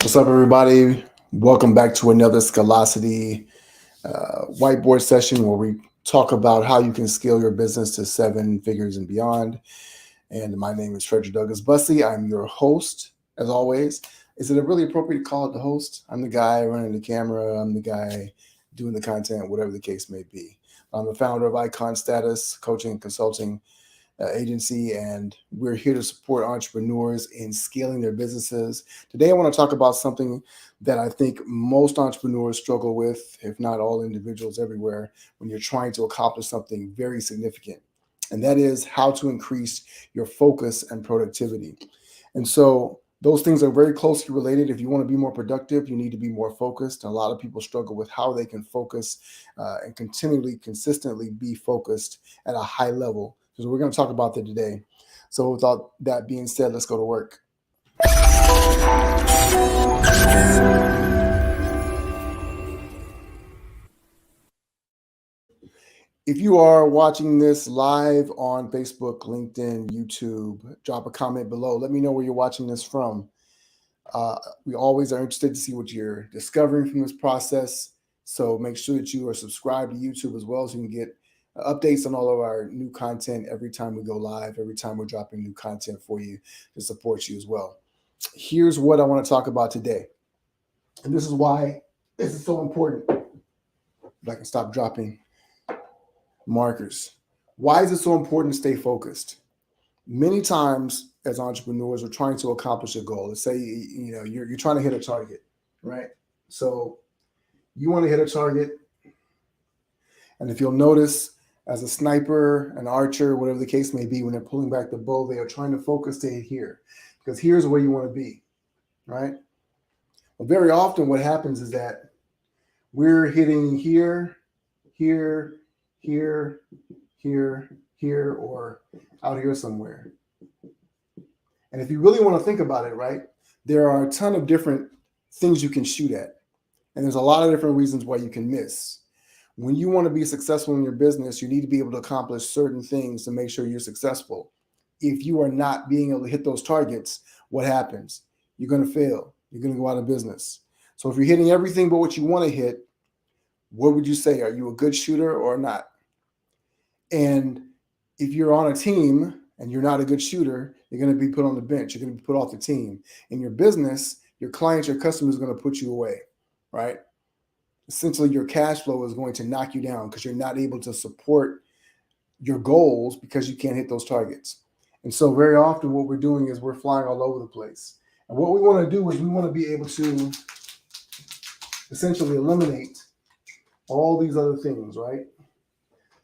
What's up, everybody? Welcome back to another Scalosity whiteboard session where we talk about how you can scale your business to seven figures and beyond. And my name is Frederick Douglas Bussey. I'm your host, as always. Is it a really appropriate to call it the host? I'm the guy running the camera. I'm the guy doing the content, whatever the case may be. I'm the founder of Icon Status Coaching and Consulting agency, and we're here to support entrepreneurs in scaling their businesses. Today, I want to talk about something that I think most entrepreneurs struggle with, if not all individuals everywhere, when you're trying to accomplish something very significant. And that is how to increase your focus and productivity. And so those things are very closely related. If you want to be more productive, you need to be more focused. And a lot of people struggle with how they can focus and consistently be focused at a high level. So we're going to talk about that today. So without that being said, let's go to work. If you are watching this live on Facebook, LinkedIn, YouTube, drop a comment below. Let me know where you're watching this from. We always are interested to see what you're discovering from this process. So make sure that you are subscribed to YouTube as well so you can get updates on all of our new content every time we go live, every time we're dropping new content for you to support you as well. Here's what I want to talk about today. And this is why this is so important. If I can stop dropping markers. Why is it so important to stay focused? Many times as entrepreneurs, we're trying to accomplish a goal. Let's say you're trying to hit a target, right? So you want to hit a target, and if you'll notice, as a sniper, an archer, whatever the case may be, when they're pulling back the bow, they are trying to focus to hit here, because here's where you want to be, right? Well, very often what happens is that we're hitting here, here, here, here, here, or out here somewhere. And if you really want to think about it, right, there are a ton of different things you can shoot at. And there's a lot of different reasons why you can miss. When you want to be successful in your business, you need to be able to accomplish certain things to make sure you're successful. If you are not being able to hit those targets, what happens? You're going to fail. You're going to go out of business. So if you're hitting everything but what you want to hit, what would you say? Are you a good shooter or not? And if you're on a team and you're not a good shooter, you're going to be put on the bench. You're going to be put off the team. In your business, your clients, your customers are going to put you away, right? Essentially, your cash flow is going to knock you down because you're not able to support your goals because you can't hit those targets. And so very often what we're doing is we're flying all over the place. And what we want to do is we want to be able to essentially eliminate all these other things, right?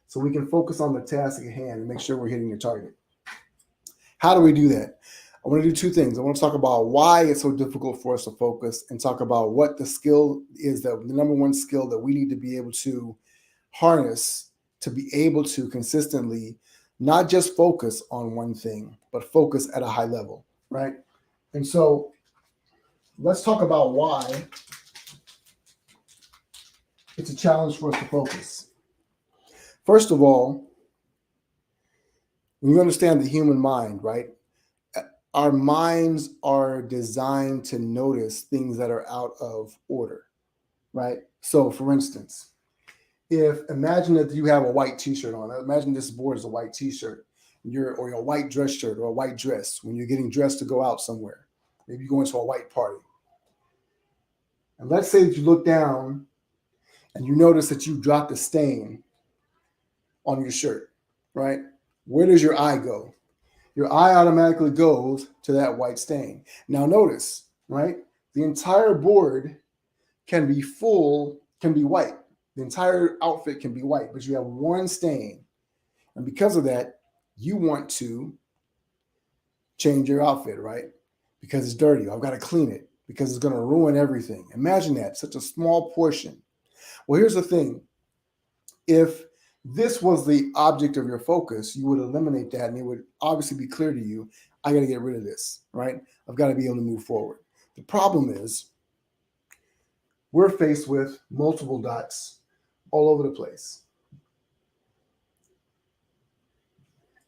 So we can focus on the task at hand and make sure we're hitting your target. How do we do that? I want to do two things. I want to talk about why it's so difficult for us to focus and talk about what the skill is, that the number one skill that we need to be able to harness to be able to consistently not just focus on one thing, but focus at a high level, right? And so let's talk about why it's a challenge for us to focus. First of all, when you understand the human mind, right? Our minds are designed to notice things that are out of order, right? So, for instance, imagine that you have a white T-shirt on. Imagine this board is a white T-shirt, or a white dress shirt, or a white dress when you're getting dressed to go out somewhere. Maybe you go into a white party. And let's say that you look down and you notice that you dropped a stain on your shirt, right? Where does your eye go? Your eye automatically goes to that white stain. Now notice, right? The entire board can be white. The entire outfit can be white, but you have one stain. And because of that, you want to change your outfit, right? Because it's dirty. I've got to clean it because it's going to ruin everything. Imagine that, such a small portion. Well, here's the thing. If this was the object of your focus, you would eliminate that and it would obviously be clear to you, I got to get rid of this, right? I've got to be able to move forward. The problem is we're faced with multiple dots all over the place.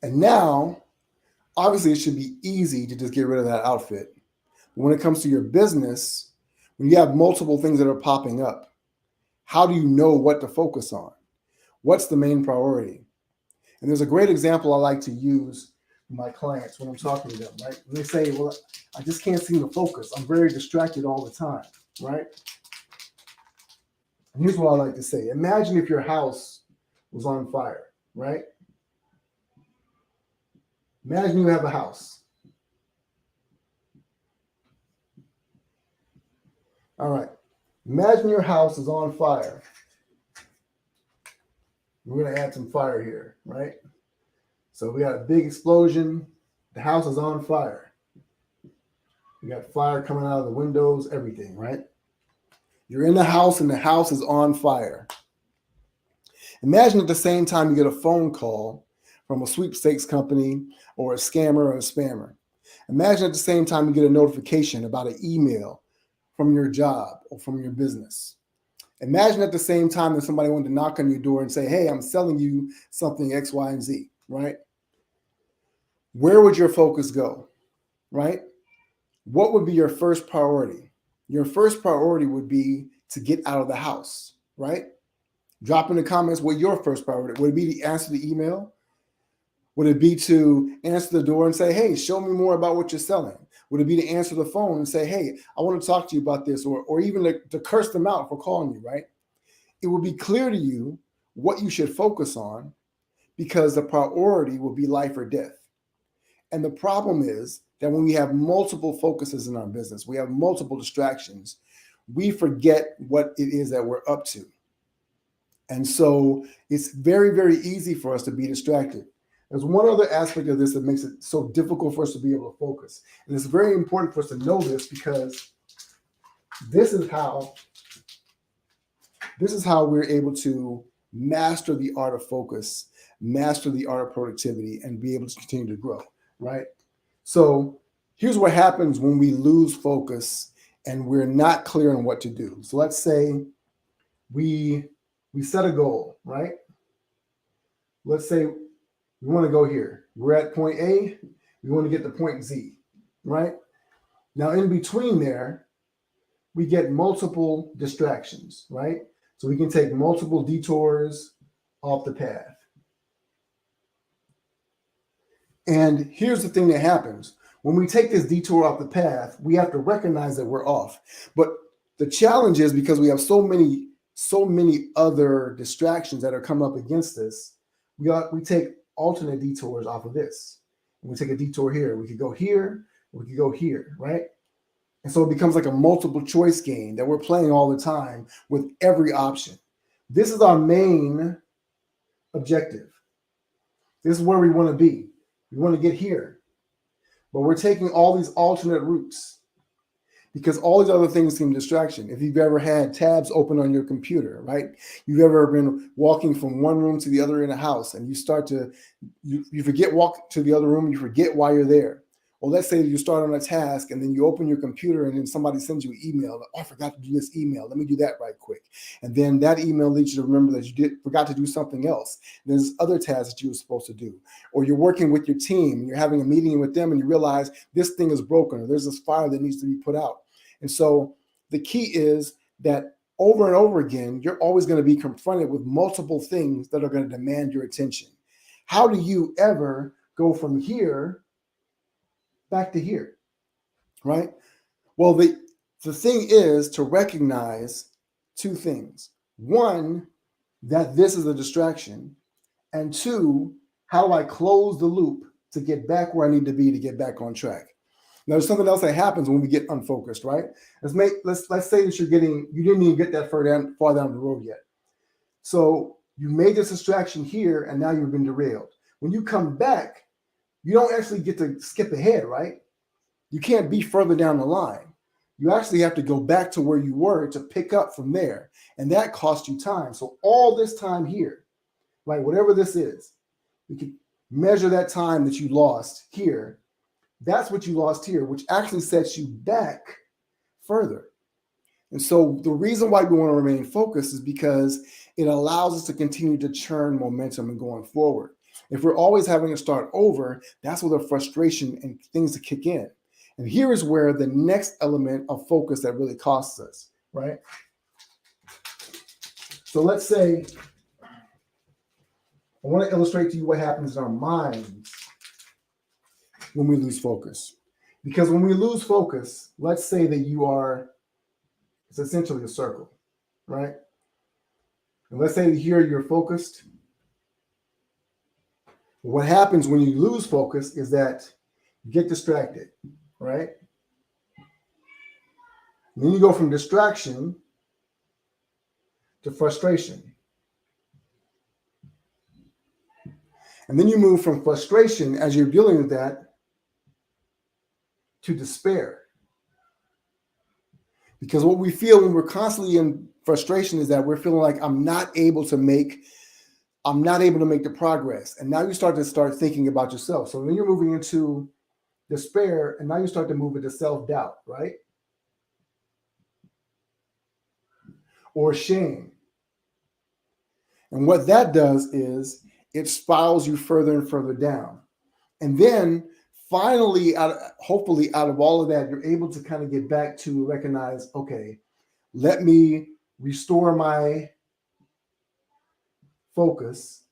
And now, obviously, it should be easy to just get rid of that outfit. But when it comes to your business, When you have multiple things that are popping up, how do you know what to focus on? What's the main priority? And there's a great example I like to use with my clients when I'm talking to them, right? And they say, well, I just can't seem to focus. I'm very distracted all the time, right? And here's what I like to say. Imagine if your house was on fire, right? Imagine you have a house. All right. Imagine your house is on fire. We're going to add some fire here, right? So we got a big explosion. The house is on fire. You got fire coming out of the windows, everything, right? You're in the house and the house is on fire. Imagine at the same time you get a phone call from a sweepstakes company or a scammer or a spammer. Imagine at the same time you get a notification about an email from your job or from your business. Imagine at the same time that somebody wanted to knock on your door and say, hey, I'm selling you something X, Y, and Z, right? Where would your focus go, right? What would be your first priority? Your first priority would be to get out of the house, right? Drop in the comments what your first priority would it be to answer the email? Would it be to answer the door and say, hey, show me more about what you're selling? Would it be to answer the phone and say, hey, I want to talk to you about this, or even to curse them out for calling you, right? It will be clear to you what you should focus on because the priority will be life or death. And the problem is that when we have multiple focuses in our business, we have multiple distractions, we forget what it is that we're up to. And so it's very, very easy for us to be distracted. There's one other aspect of this that makes it so difficult for us to be able to focus. And it's very important for us to know this because this is how we're able to master the art of focus, master the art of productivity, and be able to continue to grow, right? So here's what happens when we lose focus and we're not clear on what to do. So let's say we set a goal, right? Let's say we want to go here. We're at point A. We want to get to point Z, right? Now, in between there, we get multiple distractions, right? So we can take multiple detours off the path. And here's the thing that happens. When we take this detour off the path, we have to recognize that we're off. But the challenge is because we have so many other distractions that are coming up against this, we take alternate detours off of this. And we take a detour here. We could go here, we could go here, right? And so it becomes like a multiple choice game that we're playing all the time with every option. This is our main objective. This is where we want to be. We want to get here. But we're taking all these alternate routes because all these other things seem distraction. If you've ever had tabs open on your computer, right? You've ever been walking from one room to the other in a house and you forget walk to the other room, you forget why you're there. Well, let's say that you start on a task and then you open your computer and then somebody sends you an email. Oh, I forgot to do this email. Let me do that right quick. And then that email leads you to remember that you forgot to do something else. There's other tasks that you were supposed to do. Or you're working with your team and you're having a meeting with them and you realize this thing is broken or there's this fire that needs to be put out. And so the key is that over and over again, you're always going to be confronted with multiple things that are going to demand your attention. How do you ever go from here back to here, right? Well, the thing is to recognize two things. One, that this is a distraction. And two, how do I close the loop to get back where I need to be to get back on track? Now, there's something else that happens when we get unfocused, right? Let's say that you didn't even get that far down the road yet. So you made this distraction here, and now you've been derailed. When you come back, you don't actually get to skip ahead, right? You can't be further down the line. You actually have to go back to where you were to pick up from there. And that costs you time. So all this time here, right, whatever this is, we can measure that time that you lost here. That's what you lost here, which actually sets you back further. And so the reason why we want to remain focused is because it allows us to continue to churn momentum and going forward. If we're always having to start over, that's where the frustration and things to kick in. And here is where the next element of focus that really costs us, right? So let's say I want to illustrate to you what happens in our minds when we lose focus. Because when we lose focus, let's say that it's essentially a circle, right? And let's say here you're focused. What happens when you lose focus is that you get distracted, right? And then you go from distraction to frustration. And then you move from frustration as you're dealing with that to despair. Because what we feel when we're constantly in frustration is that we're feeling like I'm not able to make the progress. And now you start thinking about yourself. So then you're moving into despair, and now you start to move into self-doubt, right? Or shame. And what that does is it spirals you further and further down. And then finally, hopefully out of all of that, you're able to kind of get back to recognize, okay, let me restore my focus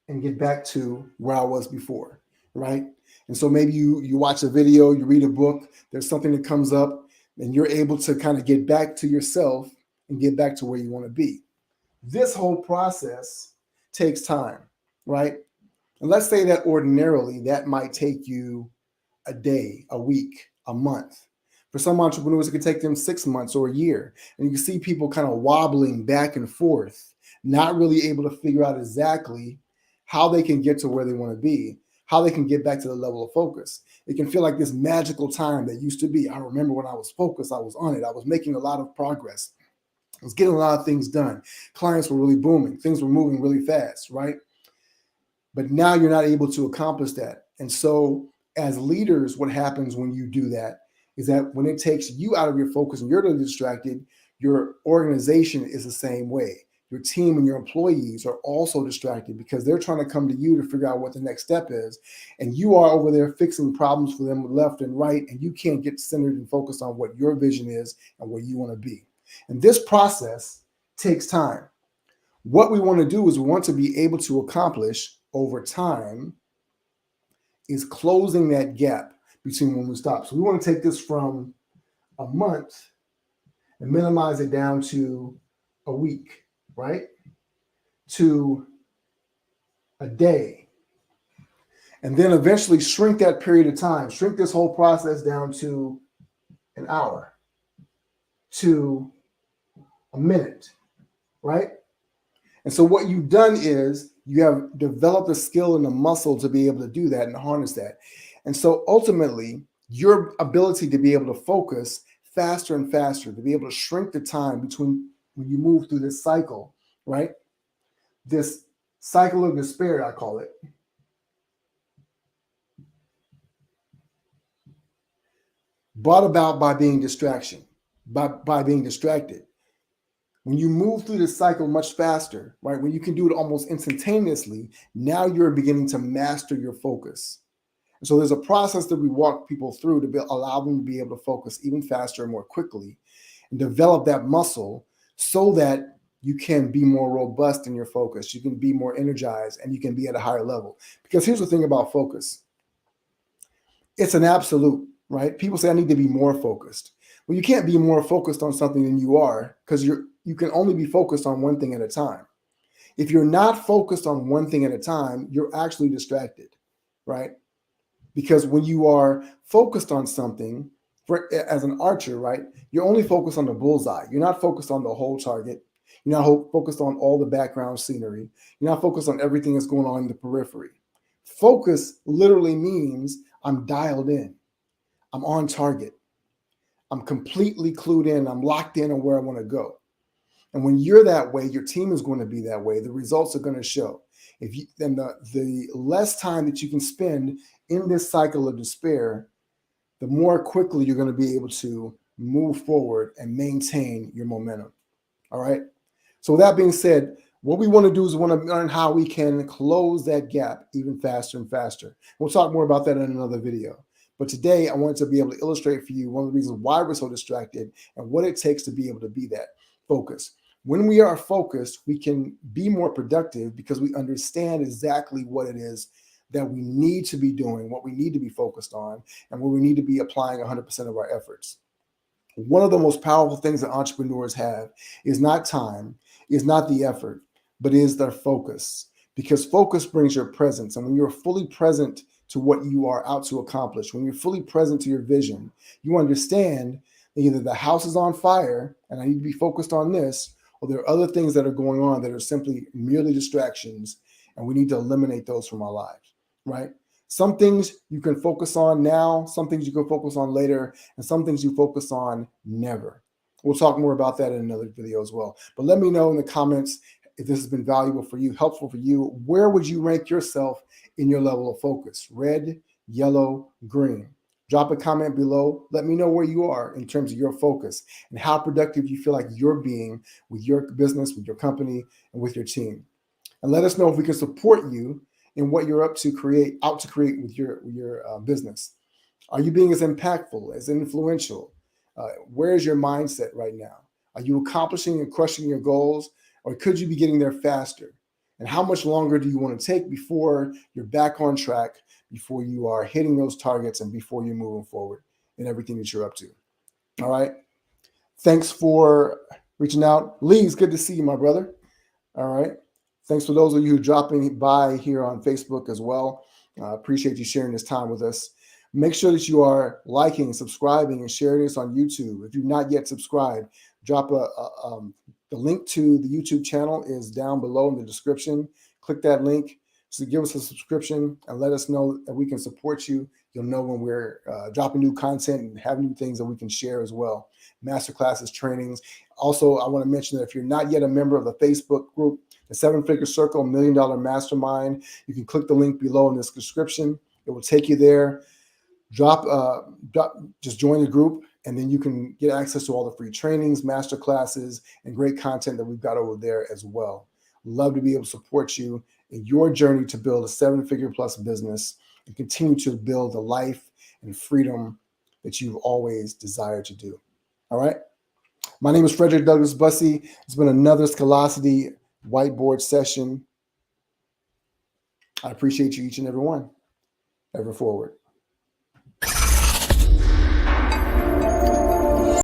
and get back to where I was before, right? And so maybe you watch a video, you read a book, there's something that comes up, and you're able to kind of get back to yourself and get back to where you want to be. This whole process takes time, right? And let's say that ordinarily that might take you a day, a week, a month. For some entrepreneurs, it could take them 6 months or a year. And you can see people kind of wobbling back and forth, not really able to figure out exactly how they can get to where they want to be, how they can get back to the level of focus. It can feel like this magical time that used to be. I remember when I was focused, I was on it. I was making a lot of progress. I was getting a lot of things done. Clients were really booming. Things were moving really fast, right? But now you're not able to accomplish that. And so as leaders, what happens when you do that is that when it takes you out of your focus and you're really distracted, your organization is the same way. Your team and your employees are also distracted because they're trying to come to you to figure out what the next step is. And you are over there fixing problems for them left and right, and you can't get centered and focused on what your vision is and where you want to be. And this process takes time. What we want to do is we want to be able to accomplish over time is closing that gap between when we stop. So we want to take this from a month and minimize it down to a week, right? To a day. And then eventually shrink that period of time, shrink this whole process down to an hour, to a minute, right? And so what you've done is you have developed a skill and a muscle to be able to do that and harness that. And so ultimately, your ability to be able to focus faster and faster, to be able to shrink the time between when you move through this cycle, right? This cycle of despair, I call it. Brought about by being distraction, by being distracted. When you move through this cycle much faster, right? When you can do it almost instantaneously, now you're beginning to master your focus. And so there's a process that we walk people through to allow them to be able to focus even faster and more quickly and develop that muscle so that you can be more robust in your focus. You can be more energized and you can be at a higher level. Because here's the thing about focus. It's an absolute, right? People say, I need to be more focused. Well, you can't be more focused on something than you are because you can only be focused on one thing at a time. If you're not focused on one thing at a time, you're actually distracted, right? Because when you are focused on something, as an archer, right, you're only focused on the bullseye. You're not focused on the whole target. You're not focused on all the background scenery. You're not focused on everything that's going on in the periphery. Focus literally means I'm dialed in. I'm on target. I'm completely clued in. I'm locked in on where I want to go. And when you're that way, your team is going to be that way. The results are going to show. Then the less time that you can spend in this cycle of despair, the more quickly you're going to be able to move forward and maintain your momentum. All right. So with that being said, what we want to do is we want to learn how we can close that gap even faster and faster. We'll talk more about that in another video. But today I wanted to be able to illustrate for you one of the reasons why we're so distracted and what it takes to be able to be that focused. When we are focused, we can be more productive because we understand exactly what it is that we need to be doing, what we need to be focused on, and where we need to be applying 100% of our efforts. One of the most powerful things that entrepreneurs have is not time, is not the effort, but is their focus. Because focus brings your presence. And when you're fully present to what you are out to accomplish, when you're fully present to your vision, you understand that either the house is on fire and I need to be focused on this, or there are other things that are going on that are simply merely distractions, and we need to eliminate those from our lives, right? Some things you can focus on now, some things you can focus on later, and some things you focus on never. We'll talk more about that in another video as well. But let me know in the comments if this has been valuable for you, helpful for you. Where would you rank yourself in your level of focus? Red, yellow, green. Drop a comment below. Let me know where you are in terms of your focus and how productive you feel like you're being with your business, with your company, and with your team. And let us know if we can support you in what you're out to create with your business. Are you being as impactful, as influential? Where's your mindset right now? Are you accomplishing and crushing your goals, or could you be getting there faster? And how much longer do you want to take before you're back on track, before you are hitting those targets, and before you're moving forward in everything that you're up to? All right. Thanks for reaching out. Lee, it's good to see you, my brother. All right. Thanks for those of you who dropping by here on Facebook as well. Appreciate you sharing this time with us. Make sure that you are liking, subscribing, and sharing this on YouTube. If you've not yet subscribed, drop the link to the YouTube channel is down below in the description. Click that link. So give us a subscription and let us know that we can support you. You'll know when we're dropping new content and have new things that we can share as well. Masterclasses, trainings. Also, I want to mention that if you're not yet a member of the Facebook group, the 7-Figure Circle $1 Million Mastermind, you can click the link below in this description. It will take you there. Just join the group, and then you can get access to all the free trainings, masterclasses, and great content that we've got over there as well. Love to be able to support you in your journey to build a 7-figure plus business and continue to build the life and freedom that you've always desired to do. All right. My name is Frederick Douglass Bussey. It's been another Scholocity whiteboard session. I appreciate you, each and every one. Ever forward.